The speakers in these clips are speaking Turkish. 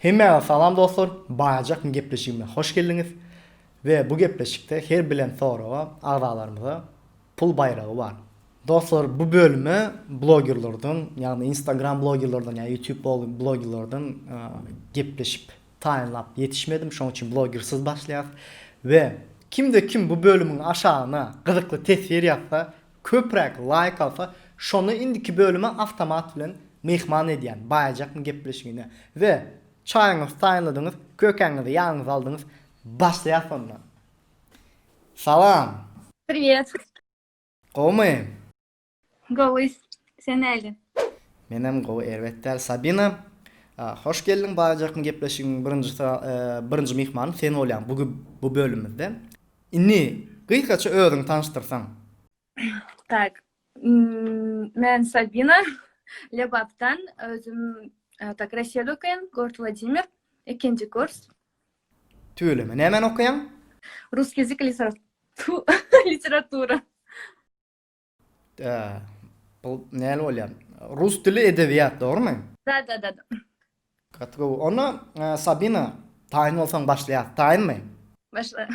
Hemmeğe salam dostlar, bayacak mı gepleşigime hoş geldiniz. Ve bu gepleşikte her bilen sonra ağdalarımıza pul bayrağı var. Dostlar bu bölümü bloggerlardan yani Instagram bloggerlardan yani YouTube bloggerlardan gepleşip timelap yetişmedim. Şunun için bloggersız başlayaq. Ve kimde kim bu bölümün aşağına kızıklı tesir yapsa, köprek like alsa, şonu indiki bölüme avtomat bilen mehman ediyen bayacak mı gepleşigine ve çayınızı tayinladınız, kökenizi yanınız aldınız, başlayaq sonra. Salam. Привет, Qo'mayım. голый Сенелли. Menem go ervetler Sabina. Hoş geldin bayacakın gepleşigin birinci mehmanı sen olan bu bölümümüzde. Inni kıykaça özüň tanıştırsan. Так, мен Сабина, Лебаптан, özüm так Россияда окуyan, город Владимир, экинчи курс, Tüyleme. Nemen okuyan? русский язык и литература. Bu näle bolýar? Rus dili edebiyat, doğru mu? Да. Katgo. Onu Sabina tayin olsan başlayaq. Tayin mi? Başla.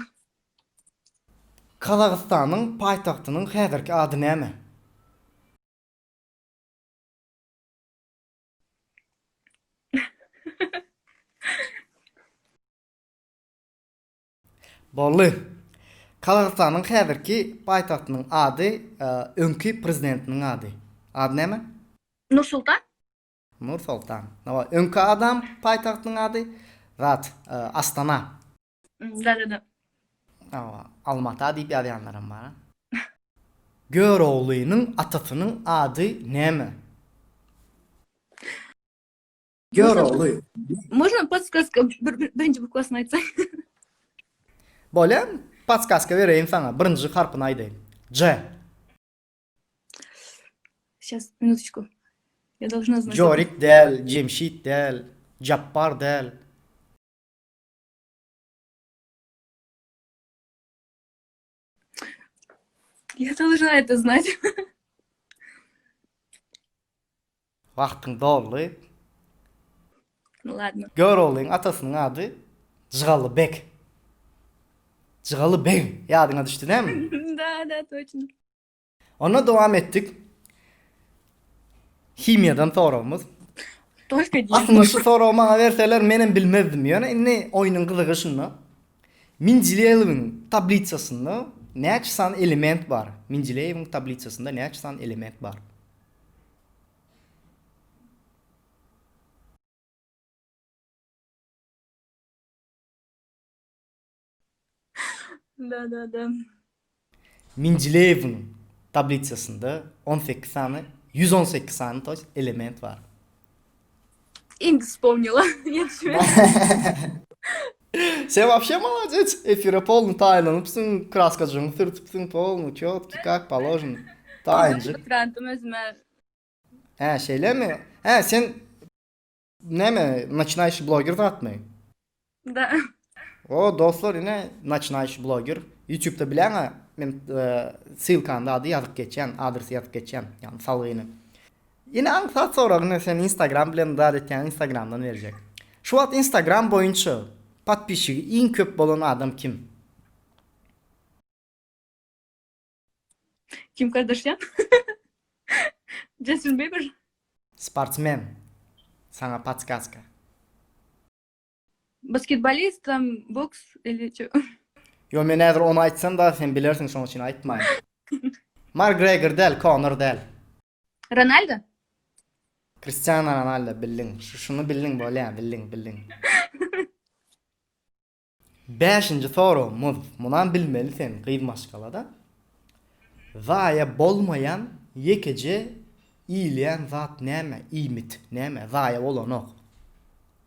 Kazakstan'ın paytagtynyň häzirki ady näme? Bolly. Kazakstan'ın häzirki paytagtynyň ady, öňki prezidentiniň ady. Ady näme? Нур-Султан? Nur Sultan. Nawa öňki adam paytagtynyň ady Zat Astana. Да. Nawa Almaty diýip ýazýanlaram bar. Göroğlu'nun atasynyň ady näme? Göroğlu. Можно подсказка? Birinci buklasını aytsa. Bolýan, podskaska bereyim sana. Birinji harpyny aýdaýyn. C. Сейчас, минуточку. Я должна знать. Jorik del, Cemşit del, Jappar del. Я должна это знать. Wagtyň doldy. Ну ладно. Göroğlu'nun atasynyň ady Jygaly Bek. Jygaly Bek ýadyňa düşdi näme? Да, точно. Ona dowam etdik. Himiýadan sorabymyz. Только один. Aslında şu soragy maňa berseler menem bilmezdim ýöne. Inni oýnyň gyzygy şunda. Mendeleýewiň tablitsasynda näçe san element bar? Mendeleýewiň tablitsasynda näçe san element bar? Да. Mendeleýewiň tablitsasynda 18 sany, 118 sany toş element bar. Инг вспомнила. Я чё? Sen вообще молодец. Эфира полный тайлanypsyň, kraskaçyňy sürtüpsiň polny, çotki как положено. Taýynjyk. Grantum özüme. Şeylemi? Sen näme, начинающий блогер zatmy? Да. O dostlar ine начинающий блогер. YouTube'da bilen men ссылканы ady ýazyp geçen, adresi ýazyp geçen, ýani salygyny. Ine aňsat soragyny sen Instagram bilen dat etken Instagramdan berjek. Şu wagt Instagram boýunça подписчиги iň köp bolan adam kim? Ким Кардашьян? Джастин Бибер? Sportsmen. Sana подсказка. Баскетболист, там, бокс или что? Yo men näder onu aýtsam da sen bilersiň şoň üçin aýtmaýyn. McGregor del, Conor del. Рональдо? Cristiano Ronaldo bildin. Şunu bildin bolýan, bildin. 5-nji sorumuz. Munan bilmelisin gıýmaşgalada. Zaya bolmayan yekece iýleýän zat näme? Iýmit näme? Zaya bolanok.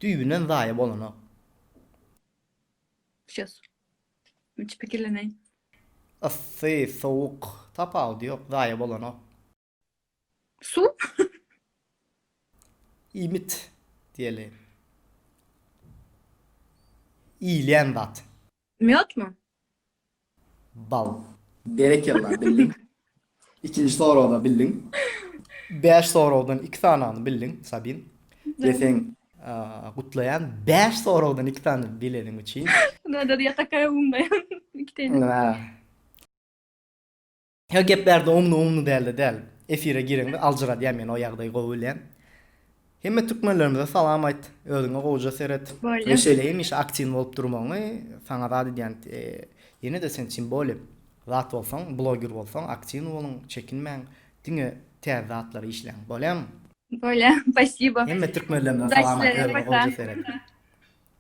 Düýbünden zaya bolanok. Сейчас. Pikirleneyim. Issy, sowuk, tapawdy ýok, zaya bolanok. Su? Iýmit diýeli. Iýleýän zat. Мед mu? Bal. Berekeler bildin. İkinci soruda bildin. 5 sorudan 2 tanany bildin Sabin. Desen Kutlayan 5 sorudan 2 tane bilenim için. Da yatakaya bulunmayan iki tane. Ya geplerde umnu değil. Efire girin alcıra diýen o ýagdaý gowy Hemme türkmenlerimize salam aýt. Özüňe goýja seret. Böyle. Ve şeýleýin iş aktiw bolup durmagy saňa da diýen ýene de sen simboly. Zat bolsaň, blogger bolsaň, aktiw boluň, çekinmäň. Diňe täze zatlary işleň. Bolam. Böyle. Спасибо. Hemme türkmenlerimize salam aýt. Удачи, Özüňe пока. goýja seret.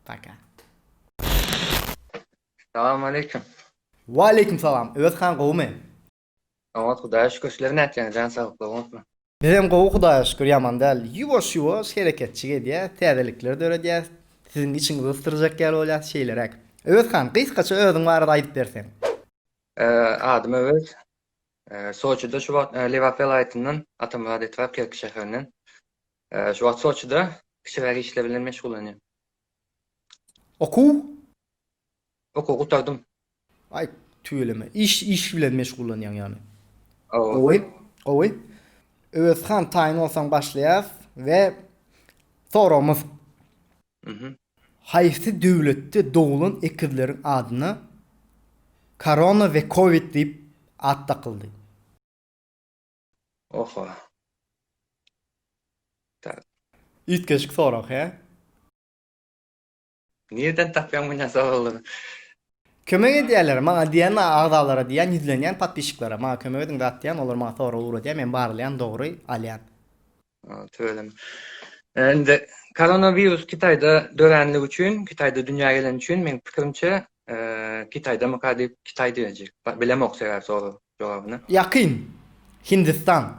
Paka. Salam aleyküm. Wa aleykum salam. Özkan gowmy? Amat Hudaýa şükür sizler näçe jan saglyply bolupmy? Benim gowy Hudaýa şükür ýaman däl. Ýuwaş hereketçi edýär, täzelikler döredýär. Sizin için ýyldyrjak gel bolýar şeýlerek. Özkan, gysgaça özüň barada aýdyp berseň. Adym Öwes. Soçyda şu wagt Liverpool aýtyndan Atamrad etwap Kerki şäherinden. Şu wagt Soçyda kişiler işle bilen meşgulanýar. Oku? Oku gutardym. Ay tüýleme. İş bilen meşgullanýan ýani. Owy. Owy. Özkan taýyn bolsaň başlaýar we sorumuz Mhm. haýsy döwletde doğulan ekizleriň adyny korona we covid diýip ad takyldy. Oho. Üýtgeşik sorak he. Nirden tapýan bu näse Kömek edýärler maňa diýen agdalara diýen ýüzlenýän patbişiklara maňa kömek ediň zat diýen olar maňa sora uğra diýen men barlayan dogry alýan. Töwelim. Endi koronavirus Kitayda dörenlik üçin, Kitayda dünýä gelen üçin men pikirimçe Kitayda mukadip Kitay diýejek. Bilem oksaýar soru jogabyny. Ýakyn. Hindistan.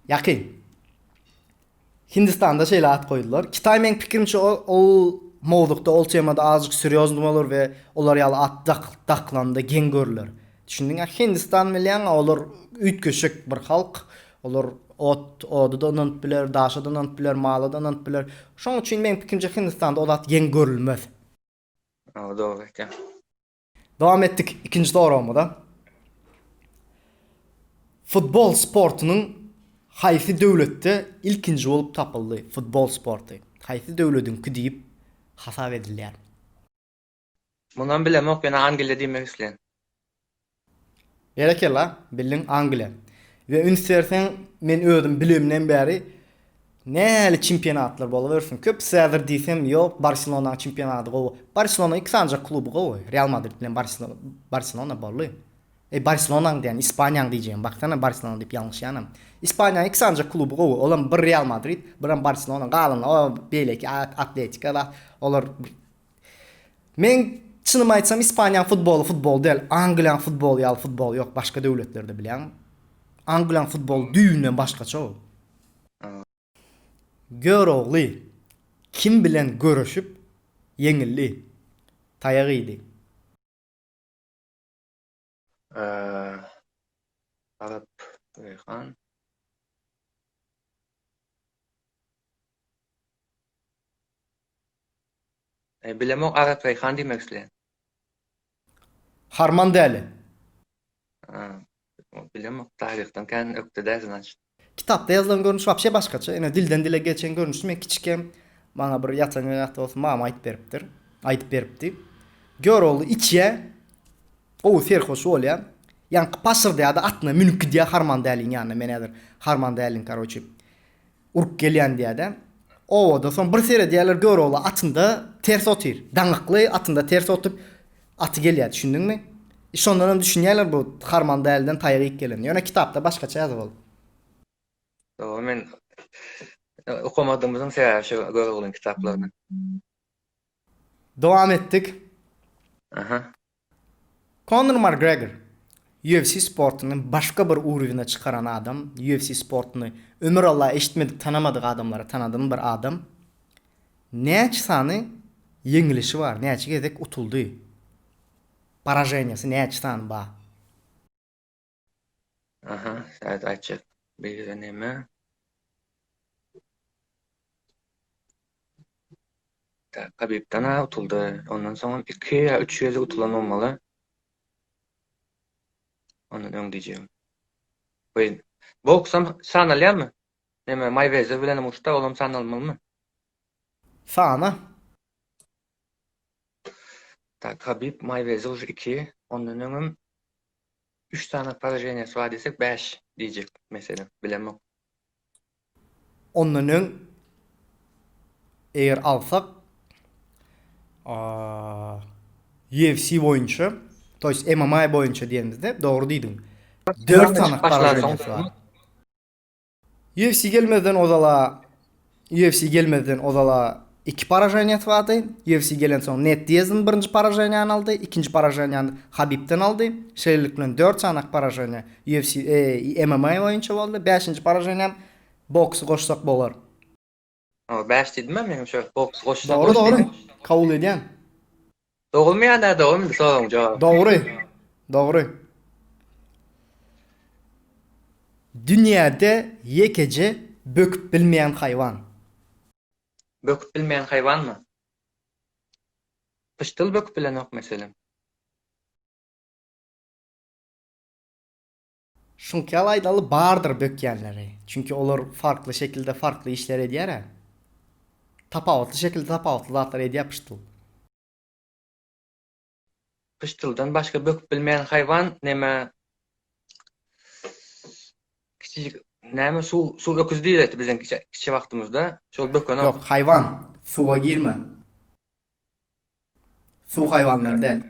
Ýakyn. Hindistanda şeýle at goýdular. Kitay men pikirimçe ol mowdukda ol temada azık seriozluk olur we olar ýaly at daklandy gen görler. Düşündiň Hindistan bilen olar üýtgeşik bir halk, olar odudan ant biler, daşadan ant biler, maladan ant biler. Şoň üçin men pikirimçe Hindistanda olat gen görülmez. Dogry ekan. Dowam etdik ikinci sorumda. Futbol sportunyň haýsy döwletde ilkinji bolup tapyldy? Futbol sportu. Haýsy döwletiňki diýip hasap edilýär. Mundan bilemok ýa Angliýa diýmek isleýän. Berekella, bilin Angliýa. Ve ünsersen men özüm bilimden bäri näli çempionatlar boluversin. Köp säzir diýsem, ýok, Barcelona çempionaty gowy. Barcelona iki sancak klubu gowy. Real Madrid bilen Barcelona bolly. Barcelona diýen Ispaniýaň diýjem. Baksana Barcelona diýip ýalňyş ýanam. Ispaniýa iki sancak klubu gowy. Olam bir Real Madrid, bir Barcelona, galan o beýleki Atletica da olar. Men çynymy aýtsam Ispaniýaň futbol däl, Angliýaň futbol ýaly futbol ýok, başga döwletlerde bilen. Angliýaň futbol düýünden başgaça o. Görogly. Kim bilen görüşüp yeňildi? Taýagydy. Arap Reyhan. Bilemok Arap Reyhan diýmek isleýän. Harman däli. Bilemok taýryhdan kän ökde däzin. Kitapda yazılan görünüş vapşe başkaça. Ene dilden dile geçen görünüş men kiçikem bana bir yatan ýa-da bolsa mama aýdyp beripdir. Aýdyp beripdi. Görogly içe o serhoş bolýan. Ýani paşyrdy ýa-da atna münki diýe harman däliň ýanyna men häzir harman däliň karoçy urup gelýän diýe-de. O da son bir sere diýerler görogly atynda ters otyr. Daňykly atynda ters otup aty gelýär, düşündiňmi? Şondan düşünýärler bu harman dälden taýyryp gelen. Ýöne kitapda başgaça ýazyp bol. Men okumadığımızın sebebi şu görülen kitaplarını. Dowam etdik. Aha. Conor McGregor UFC sportunyň başga bir uruwyna çykaran adam, UFC sportuny ömür Allah eşitmedik, tanamadyk adamlara tanadym bir adam. Näçe sany yeňilişi bar, näçe gezek utuldy. Parajeniyasy näçe sany bar. Aha, evet açık. Bir deneme. Kabip'ten utuldu. Ondan sonra 2 ya 3 yıl utulan olmalı. Onun ön diyeceğim. Buyurun. Boksam sanalıyor mu? Neme Mayweather bilen uçta olam sanalmalı mı? Sana. Tak, Habib Mayweather 2. Ondan öňem 3 tane parajenesi var desek 5 diyecek mesela. Bilemem. Ondan öň eger alsak aa, UFC boýunça, toys MMA boýunça diýenizde dogry diýdim. 4 sanak parajenesi var. UFC gelmeden ozala 2 parajeniyet vardı. UFC gelen soň Ned Diaz'ın birinci parajeniyany aldy, ikinci parajeniyany Habib'den aldy. Şeýlelik bilen 4 sanak parajeniýa UFC MMA boýunça boldy. 5-nji parajeniyam boksy goşsak bolar. Ama 5 dedim ben benim şöyle boks koşsa Dogry. Kabul edýän. Doğru mu ya da doğru mu? Sorun cevap. Dogry. Dünýäde ýekece böküp bilmeýän haýwan. Böküp bilmeyen hayvan mı? Pıştıl böküp bilen yok mesela. Şunky aýdaly bardyr bökýänleri. Çünki olar farkly şekilde farkly işler edýär. Tapawutly şekilde tapawutly zatlar edýär pıştyl. Pıştıldan başka böküp bilmeyen hayvan neme? Kiçik näme su öküz diýildi biziň kiçik wagtymyzda. Şol böken Yok, hayvan. Suwa girme. Su hayvanları değil.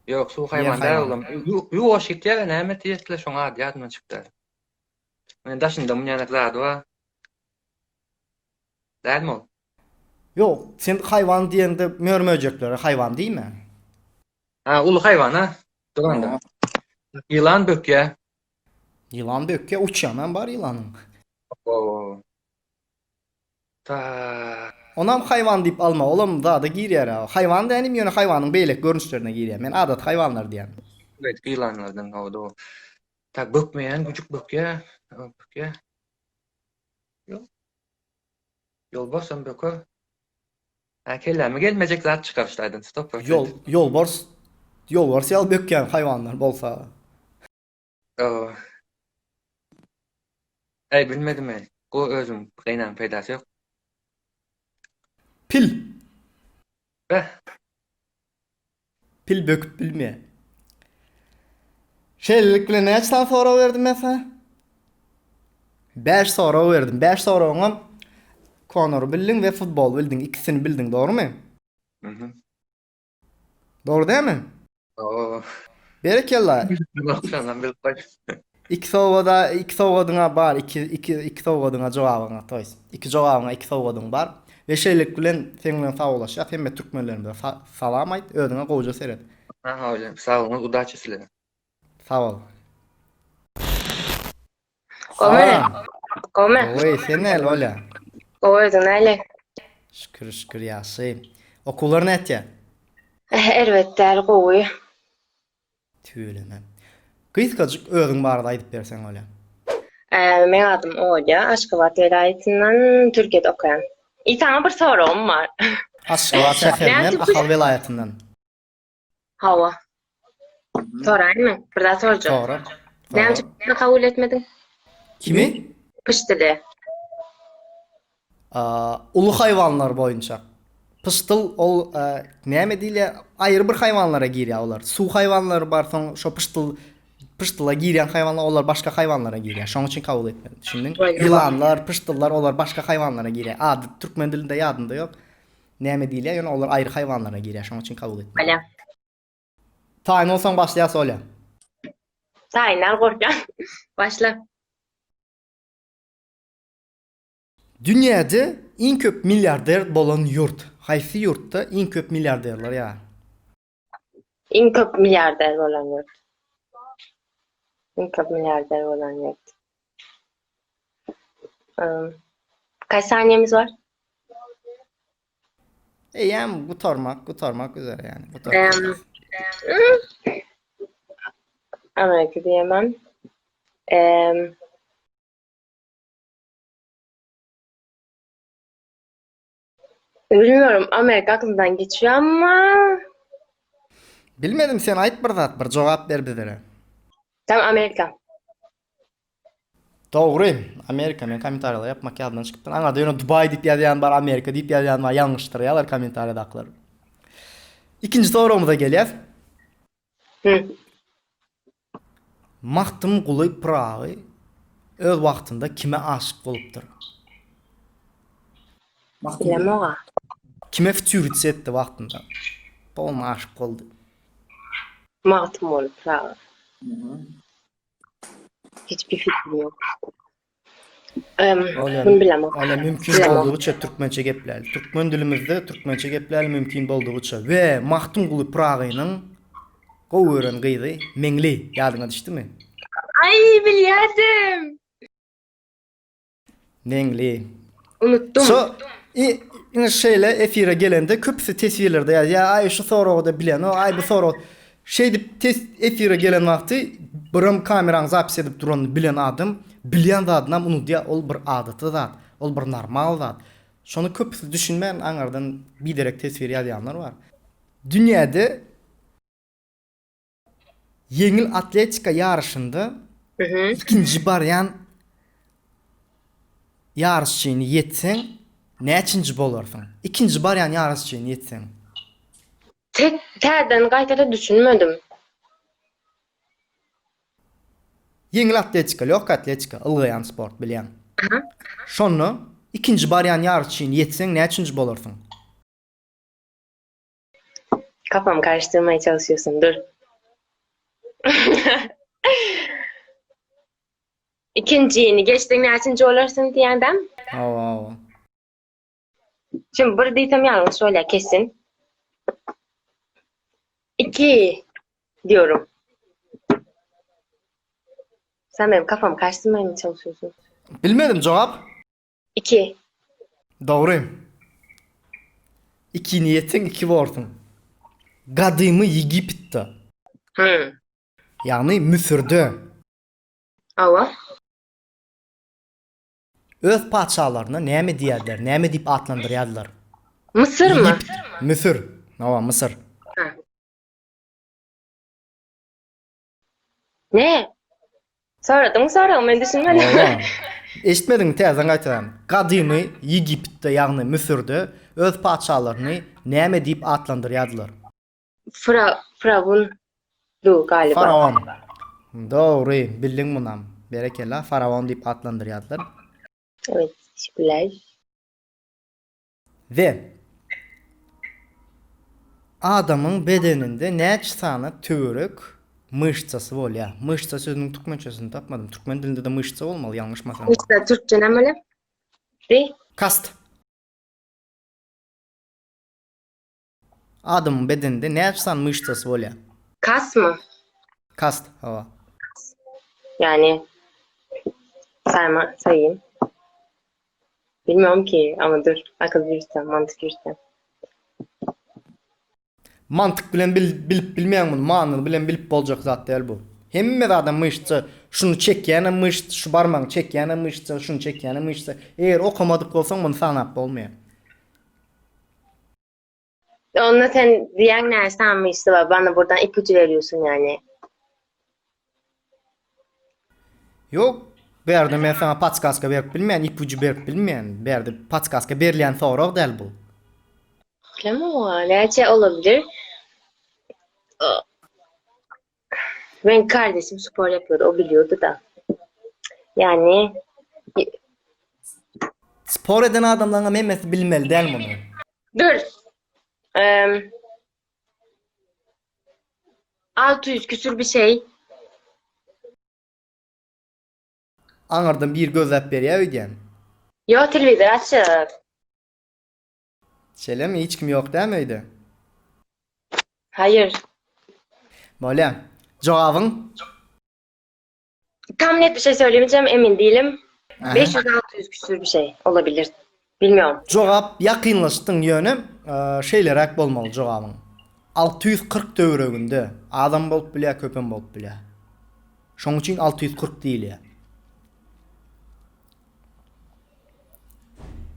Yok, su Yer hayvan hayvanı. däl olam. Ýuwaş gitýär, näme diýetler şoňa ýadymdan çykdy. Men daşynda munýanak zady var. Dälmi ol? Yok, sen hayvan diýende mörmöjekleri hayvan diýme. Ha, ulu hayvan ha. Duranda. Yılan bökýä. Yılan bökke uçýan bar yılanyň. Oo. Ta. Onam hayvan diýip alma, olam da girýär. Hayvan dänim ýöne hayvanyň beýlek görnüşlerine girýär. Men adat hayvanlar diýen. Evet, yılanlardan oldu. Tak bökmeyen, küçük bökýä. Bökýä. Yok. Yol bosan bökü. Ha, kellemi gelmejek zat çıkarıştaydın. Stop. Yolbars ýal bökýän hayvanlar bolsa. Oo. Ey, bilmedim ey. O özüm gaynan peýdasy yok. Pil. Beh. Pil böküp bilmeýär. Şeýlelik bilen näçe sora berdim mesela? 5 sora berdim. 5 soraňam Conor bildin we futbol bildin. İkisini bildin, dogrymy? Mhm. Dogry dämi? Oo. Berekella. Bakşandan bilip koy. İki sowadyňa bar, iki sowadyňa jogabyňa toýs. İki jogabyňa iki sowadyň bar. Ve şeýlelik bilen sen bilen sawlaşýar. Hem de türkmenlerinde salam aýt, özüňe goýja seret. Ha, öyle. Sağ olun, udaça silerim. Sağ ol. Come. Oy, sen el ola. Oydun öyle. Şükür ýaşy. Okullar näçe? Elbette gowy. Tüýlemem. Kysgaçyk özüň barada aýdyp berseň ola. Men adım Oya, Aşgabat vilayetinden Türkiye'de okuyan. İtana bir sorum var. Aşgabat şäherininden Ahal vilayetinden. Hava. Sorayım mı? Bir daha soracağım. Toğra. Ben çıktığını kabul etmedim. Kimi? Pıştılı. Ulu hayvanlar boýunça. Pıştıl ol näme diýle aýry bir hayvanlara girýär olar. Su hayvanlary bar, soň şo pıştıla girýän hayvanlar olar başga hayvanlara girýär. Şoň üçin kabul etmedim. Düşündiň? Yılanlar, pıştyllar olar başga hayvanlara girýär. Ady türkmen dilinde ýadymda ýok. Näme diýler? Ýöne olar aýry hayvanlara girýär. Şoň üçin kabul etmedim. Öyle. Taýyn bolsaň başlaýas ola. Tayinler korkan. Başla. Dünýäde iň köp milliarder bolan ýurt. Haýsy ýurtda iň köp milliarderler ýa? En köp milyarder olan yurt. En köp milyarder olan yurt. Kaç saniyemiz var? Ýa gutarmak üzere yani. Gutarmak. Amerika diyemem. Bilmiyorum, Amerika aklımdan geçiyor ama Bilmedim, sen aýt bir zat, bir jogap ber bizlere. tam Amerika. Doğru. Amerika men komentariyada yapmak yadından çıkıptı. Aňa da ýöne Dubai diýip ýazýan bar, Amerika diýip ýazýan bar, ýalňyşdyr ýalar komentariyadakylar. İkinji sorumuza gelýär. Hı. Mahtum Guly Pragy öz wagtynda kime aşyk bolupdyr? Bilmem oğa. Kime fütürit etdi wagtynda? Bolma aşyk boldy. Mahtum olup Praga. Hiçbir fikrim yok. Bunu bilemem. Ala mümkin Bilemem. boldugyça türkmençe gepläli. Türkmen dilimizde türkmençe gepläli mümkin boldugyça we Mahtum Guly Pragynyň gowören gyzy Meňli ýadyňa düşdimi? Ay biliyordum. Meňli. Unuttum. Ine şeýle efire gelende köpüsi tesvirlerde ýa ay şu soragyda bilen, o ay bu soragy şey dip efire gelen wagty birim kameraň zapis edip duran bilen adam, bilen zadynam unutýa, ol bir adaty zat, ol bir normal zat. Şonu köpüsi düşünmän aňardan bir derek tesvir ýazýanlar bar. Dünýäde yeňil atletika ýarışynda Hı hı. ikinji barýan ýarışçyny ýetseň näçinji bolarsyň? İkinji barýan ýarışçyny ýetseň. Terden gaýtada düşünmedim. Yeňil atletika, lok atletika, ılgayan sport bilýän. Şonu ikinji barýan ýarışçyny ýetseň näçinji bolarsyň? Kafam karıştırmaya çalışıyorsun. Dur. İkinciyini geçtin neçinci olursun diyendem. Awa. Şimdi bir diýsem ýalňyş söyle kesin. 2 diyorum. Sen benim kafamı karıştırmaya mı çalışıyorsun? Bilmedim jogap. 2. Dogry. 2 niýetseň 2 bolarsyň. Gadymy Ýigiptde. Hı. Ýagny Müsürde Awa. öz paçalaryna näme diýerler, näme diýip atlandyrýarlar? Mısır mı? Müsür. Awa, Mısır. Ha. Ne? Soradım ben düşünmedim. Awa. Eşitmediň täzen gaýtaram. Gadymy Ýigiptde, ýagny Müsürde öz paçalaryny näme diýip atlandyrýarlar? Firavun du galiba. Faraon. Doğru, bildin bunam. Berekella, faraon diýip atlandyrýarlar. Evet, teşekkürler. Ve adamın bedeninde näçe sany töwerek mышцасы bolýar. Mышца sözüniň türkmençesini tapmadım. Türkmen dilinde de mышца bolmaly, ýalňyşmasam. İşte Türkçe ne böyle? De? Kast. Adamın bedeninde näçe sany mышцасы bolýar? Kas mı? Kast, hawa. Yani sayayım. Bilmiyorum ki ama dur. Akıl yürütsem, mantık yürütsem. Mantyk bilen bilip bilmeýän bunu, manyny bilen bilip boljak zat däl bu. Hemme adam mышца, şunu çekýän mышца, şu barmagy çekýän mышца, şunu çekýän mышца. Eger okamadyk bolsaň bunu sanap bolmaýar. Onunla sen diyen nereden mi işte var? Bana buradan ipucu veriyorsun yani. Yok, berde men sana patskaska berip bilmeýän, ipucu berip bilmeýän, berde patskaska berilýän sorag däl bu. Ama nerede olabilir? Benim kardeşim spor yapıyordu. O biliyordu da. Yani Spor eden adamlarga memesi bilmeli däl bunu. dur. 600 küsür bir şey. Aňardan bir gözläp berýär öýdän. Yo televizör açık. Şelem hiç kim yok däl mi öýde? Hayır. Bolýan. Jogabyň Tam net bir şey söyleyemeyeceğim emin değilim. Aha. 500-600 küsür bir şey olabilir. Bilmiyorum. jogap ýakynlaşdyň ýöne şeýlerek bolmaly jogabyň. 640 töwereginde adam bolup bilýär, köpen bolup bilýär. Şoň üçin 640 diýilýär.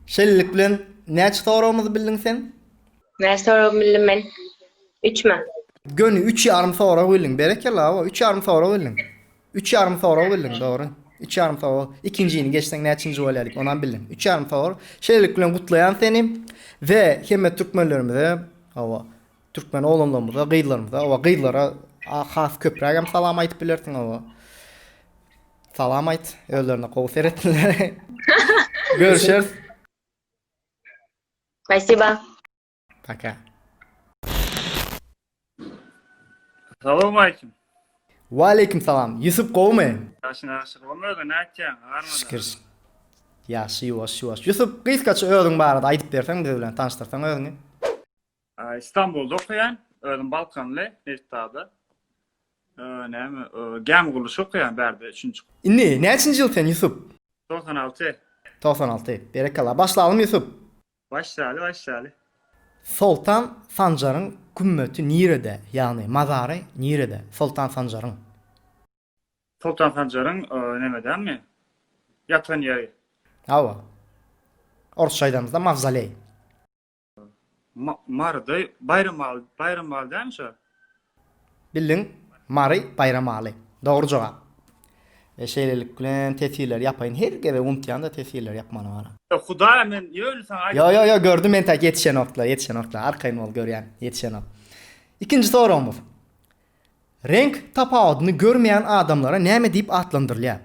Şeýlelik bilen näçe soragymyzy bildiň sen? Ne sorabilirim bildim ben? 3 mü? Gönü 3,5 sorag bildiň. Berekella, 3,5 sorag bildiň. 3,5 sorag bildiň, dogry. 3,5 favor. İkinciyini geçsen neçinci olalyk onan bildim. 3,5 favor. Şeýlelik bilen gutlayan seni ve hemme türkmenlerimize, awa türkmen oğlanlarımıza, gıýlarymyza, awa gıýlara has köprägem salam aýdyp bilersiň awa. Salam aýt, özlerine gowy seretdiler. Görüşürüz. Спасибо. Пока. Salam aleyküm. Wa aleyküm salam. Yusuf gowmy? Yaşın aşık olmadı ne edeceksin? Ağırmadı. Şükür. Ýaşy, ýaşy. Yusuf gysgaça özüň barada aýdyp berseň bize bilen tanıştyrsaň özüňi. İstanbul'da okuyan, özüm Balkanlı, Nefta'da. Näme, gem guluş okuyan berde 3. Inni, näçinji ýyl sen Yusuf? 96. 96. Berekalla. Başlayalım Yusuf. Başladı. Sultan Sancar'ın kümmeti nirede? Yani mazarı nirede? Sultan Sancar'ın. Sultan Sancar'ın nemeden mi? Yatan yeri. Hava. Orta şaýdamyzda mavzoley. Marada bayram değil mi şu? Bildin? Mary Bayramaly. Dogry jogap. Ve şeýlelik bilen tesirler ýapaýyn. Her gebe umtihanda tesirler ýapmany bana. Huda men ýöl sana Yo gördüm men tak yetişen okla. Arkaýyn ol görýän, yetişen ok. İkinci sorumuz. Renk tapawadyny görmeýän adamlara näme diýip atlandyrylýar?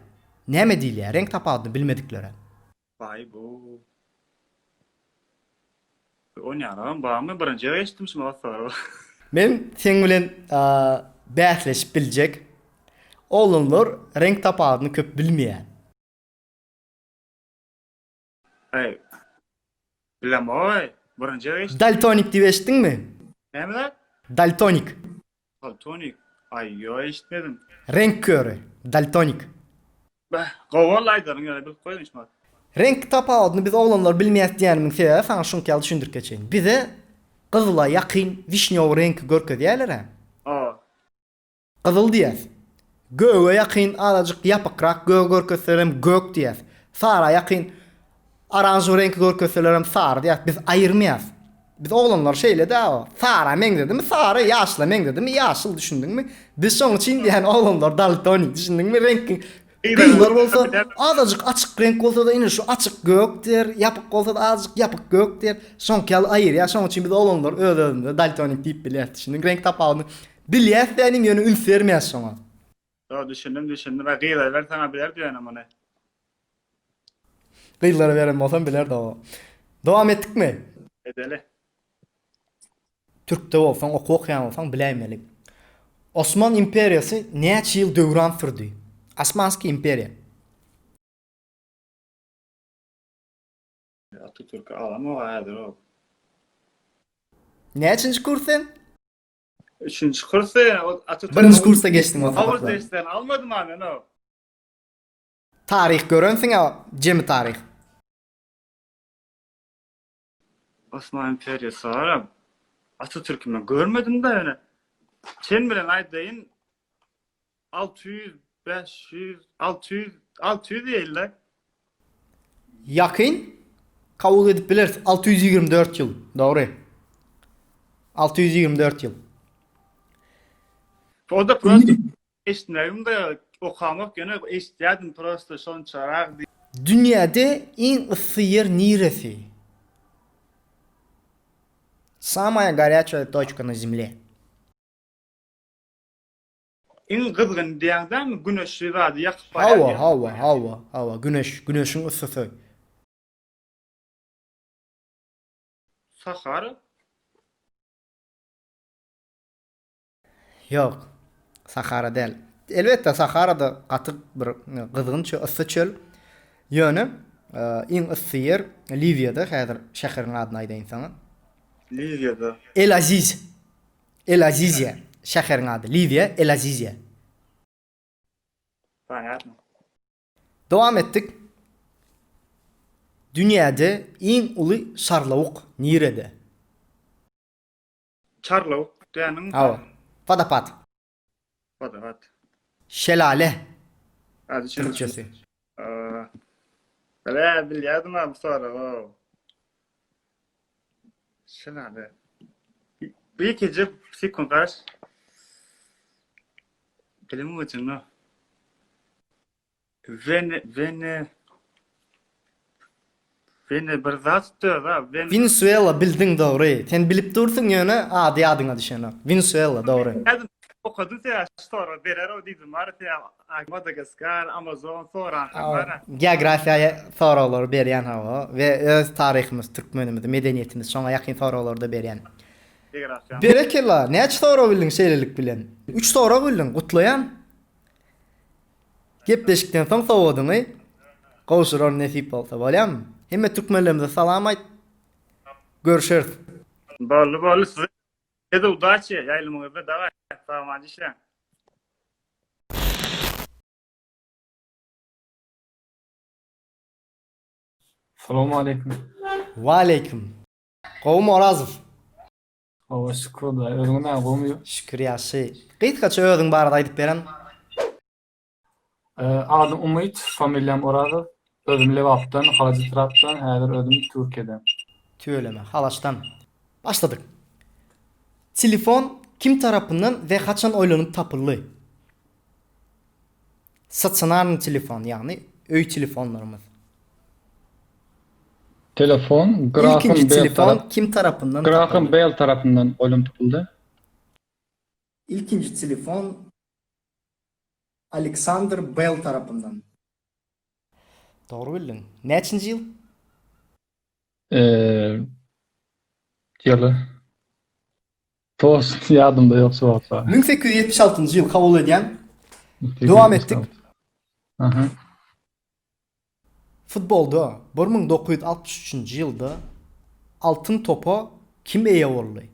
Näme diýilýär? Renk tapawadyny bilmediklere. Vay bu. O ne aram? Bağımı birinci geçtim şimdi asla. Men sen bilen bäsleşip biljek. Oğlanlar renk tapawadyny köp bilmeýär. Hey. Bilem oy. Birinci geçtim. Daltonik diýip eşitdiňmi? Ne lan? Daltonik. Daltonik. Ay yo eşitmedim. Renk körü. Daltonik. Gowalaydyň ýöne bilip goýdum şimdi. Renk tapawadyny biz oğlanlar bilmeýär diýenimin sebäbi sana şunu kel düşündirip geçeýin. Bize gyzyla ýakyn wişniow renk görkezýärler. Aa. Gyzyl diýär. Göge ýakyn azajyk ýapykrak gög görkezlerem gök diýär. Sara ýakyn aranjy renk görkezlerem sar diýär. Biz aýyrmaýas. Biz oğlanlar şeýle-de sara meň dedimi sara, ýaşla meň dedimi ýaşyl düşündiňmi? Biz şoň üçin diýen oğlanlar daltonik düşündiňmi renk Gıylar bolsa azajyk açyk renk bolsa da ine şu açyk gökdir, ýapyk bolsa da azajyk ýapyk gökdir. Şoňky aýyr ýa şoň üçin biz oğlanlar özlerinde daltonik diýip bilýär. Şimdi renk tapawadyny bilýär sänim ýöne ün sermeýär şoňa. Ya düşündüm. Ve gıyla ver sana biler diyor ama ne? Gıylara veren bolsam biler da. Dowam etdikmi? Edeli. Türkde bolsaň, okuyan bolsaň biläýmelik. Osman imperiýasy näçe ýyl döwran sürdi? Osmanski imperiýa. Atatürk'ü alamı vardır o. Näçinji kurs sen? 3. kursu yani Atatürk. Birinji kursda geçdim o Havuz sabaklar. dersinden almadım abi no. Tarih görensiň a jemi tarih. Osmanlı İmperiyası var. Atatürk'ü ben görmedim de yani. Sen bilen aydayın 600, 500, 600 değiller. Yakın kabul edip biliriz 624 yıl. Doğru. 624 yıl. O da prosto eşitmedim de okamak gene eşitledim prosto son çarak diye. Dünyada en ısı yer neresi? Самая горячая точка на Земле. En kızgın diyen mi güneş radı yakıp bayan. Hava. Güneşin ısısı. Sahara. Yok. Sahara değil. Elbette Sahara'da katık bir kızgın ısı çöl. Yönü en ısı yer Livya'da. Hazır şehrin adını aydayın sana. Livya'da. El Aziz. El Azizye. Şehrin adı. Livya El Azizye. Hayatım. Devam ettik. Dünyada en ulu şarlavuk nerede? Çarlavuk diyenin. Hava. Fadapat. Hadi. Şelale. Hadi şimdi. Türkçesi. Böyle biliyordum abi sonra. Şelale. Bir ikinci sekundar. Kelime için ne? Beni bir zat tutuyor da. Venezuela bildin doğru. Sen bilip dursun ýöne ady adyňa düşen. Venezuela doğru. Okudun ya sonra berer o dedim. Madagaskar, Amazon sonra. Geografiýa soraglary berýän hava we öz taryhymyz, türkmenimiz, medeniýetimiz şoňa ýakyn soraglary da berýän. Berekella, näçe sora bildin şeýlelik bilen? 3 sora bildin, gutlaýan. Gepleşikden soň sowadyňy. Gowşurar nesip bolsa bolýarmy? Hemme türkmenlerimize salam aýt. Görüşürüz. Bolly size. Ede udaçy, ýaýlymyňyzda daway. Tamam işler. Assalamu alaikum. Wa aleykum. Gowum Orazow. Hava şükür da özüňe näme bolmuyor? Şükür ýaşy. Gitgaça özüň barada aýdyp beren. Adym Umyt, familiýam Orazow. Özüm Lewapdan, Halajitrapdan, häzir özüm Türkiýeden. Tüyleme, halaştan. Başladık. Telefon kim tarafından ve kaçan oylanyp tapyldy? Stasionar telefon, yani öy telefonlarımız. Telefon Graham İlkinci Bell telefon kim tarafından Graham tapıldı? Bell tarapyndan oýlanyp tapyldy. İlkinci telefon Alexander Bell tarafından. Doğru bildin. Neçinci yıl? Ýaly. Tost ýadymda ýok şowatsa. 1876 yıl kabul edilgen. Devam ettik. Aha. Futbolda 1963 yılda altın topa kim eýe boldy?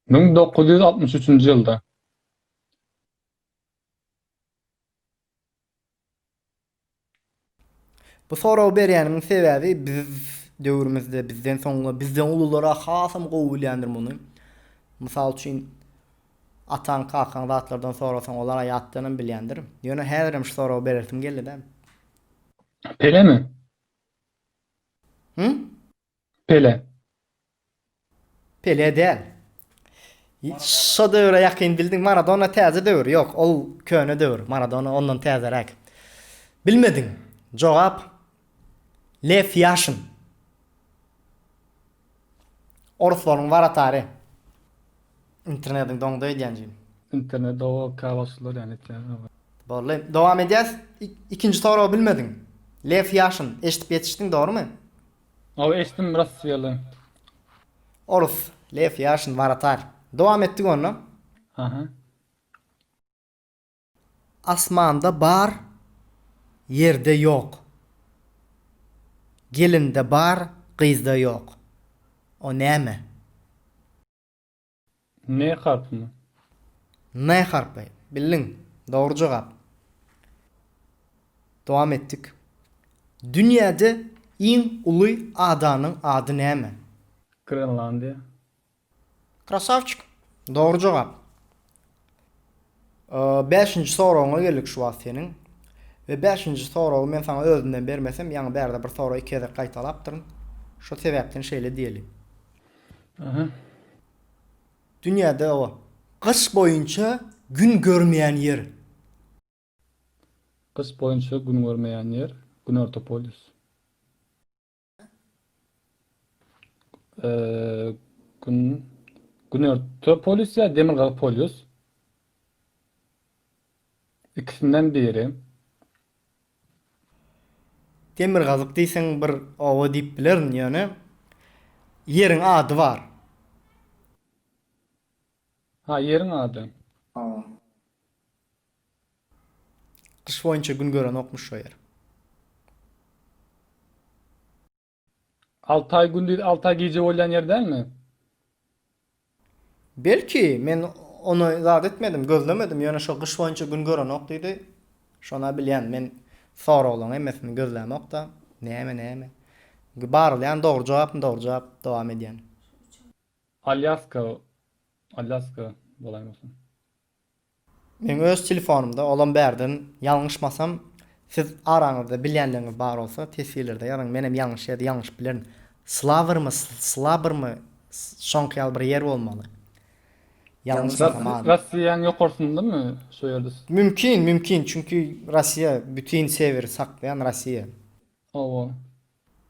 1963 ýylda. Bu soraw berýänimin sebäbi biz döwrümizde bizden soňra bizden ululara hasam gowulýandyr muny. Mysal üçin atan kakan zatlardan sorasaň olar aýatdyny bilýändir. Ýöne häzirim şu soraw bererdim geldi-de. Pele mi? Hı? Pele. Pele däl. Şo döwre ýakyn bildin, Maradona täze döwür. Ýok, ol köne döwür. Maradona ondan täzerek. Bilmedin. Jogap Lev Yashin. Orusların varatary. İnternetin doňda edýänjin. İnternetde o kawaslar yani. Bolle, dowam edýäs. İkinji soraw bilmedin. Lev Yashin eşitip ýetişdiň, dogrymy? O eşdim Russiýaly. Orus, Lev Yashin varatar. Dowam etdik onu. Aha. Asmanda bar, yerde yok. Gelinde bar, gyzda yok. O näme? Ne harpmy? Ne harpy? Bildin. Doğru cevap. Devam ettik. Dünyada en uly adanyň ady näme? Grenlandiýa. Krasavçık. Doğru cevap. 5-nji sorawyňa geldik şu wagt senin. Ve 5-nji sorawy men sana özümden bermesem, ýa-ni bärde bir soraw iki eder gaýtalapdyryn. Şu sebäpden şeýle diýelim. Aha. Dünyada o kış boyunca gün görmeyen yer. Kış boýunça gün görmeýän ýer Günortapolis. Günortapolis ýa Demirgagpolis. İkisinden biri. Demir gazyk diýsen bir owa diýip bilerin ýöne. Yeriň ady var. Ha, yerin ady. Kış boyunca gün gören okmuş o yer. 6 ay gün değil, 6 ay gece bolýan yer değil mi? Belki men onu zat etmedim, gözlemedim. Ýöne şo kış boyunca gün gören ok diýdi. Şona bilýän men sorawyň emesini gözlemek da näme. Barlyan doğru cevap dowam edýän. Alyaska bolaymasyn. Men öz telefonumda olan berden ýalňyşmasam, siz araňyzda bilýänleriniz bar bolsa, tesirlerde ýaryň menem ýalňyş ýa-da ýalňyş bilerin. Slabermy, şoňky ýaly bir ýer bolmaly. Yanlış Rus- anlamadım. Russiýanyň ýokarsyndymy şu ýerde? Mümkin çünkü Rusya bütün severi saklayan Rusya. Owa.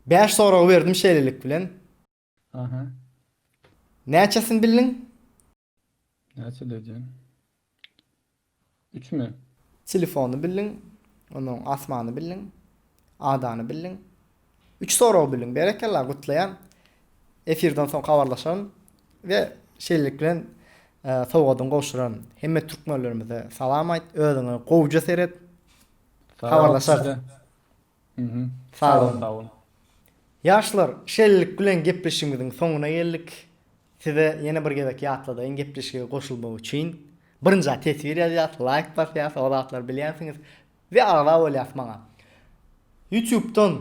5 soragy berdim şeýlelik bilen. Aha. Näçesini bildin? Näçe diýeceğim? 3 mü? Telefonu bildin, onun asmany bildin, adany bildin. 3 soragy bildin. Berekeler gutlayan. Efirden soň habarlaşan ve şeýlelik bilen sowadan goşuran hemme türkmenlerimize salam aýt, özüňe gowja seret. Habarlaşar. Mhm. Sağ olun. Sağ olun. Yaşlar, şeýlelik bilen gepleşigimiziň soňuna geldik. Size ýene bir gezek ýatladyň gepleşige goşulmak üçin birinji tesbir ýazýas, like basýas, o zatlar bilýänsiňiz we arada bolýas maňa. YouTube'dan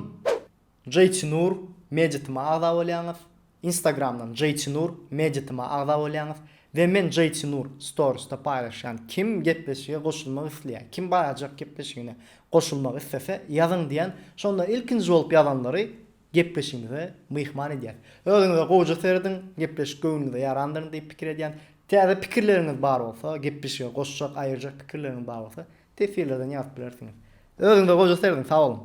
Jaytinur Meditma arada bolýaňyz, Instagram'dan Jaytinur Meditma arada bolýaňyz we men Jaytinur Stories'ta paýlaşan kim gepleşige goşulmak isleýär, kim baýajak gepleşigine goşulmak istese ýazyň diýen, şonda ilkinji bolup ýazanlary gepleşigimize myhman edýär. Özüňize gowja serdin, gepleşik göwnüňize ýarandyryn diýip pikir edýän. Täze pikirleriniz bar bolsa, gepleşige goşjak, aýyrjak pikirleriniz bar bolsa, tesirlerden ýazyp bilersiňiz. Özüňize gowja serdin, sag bolun.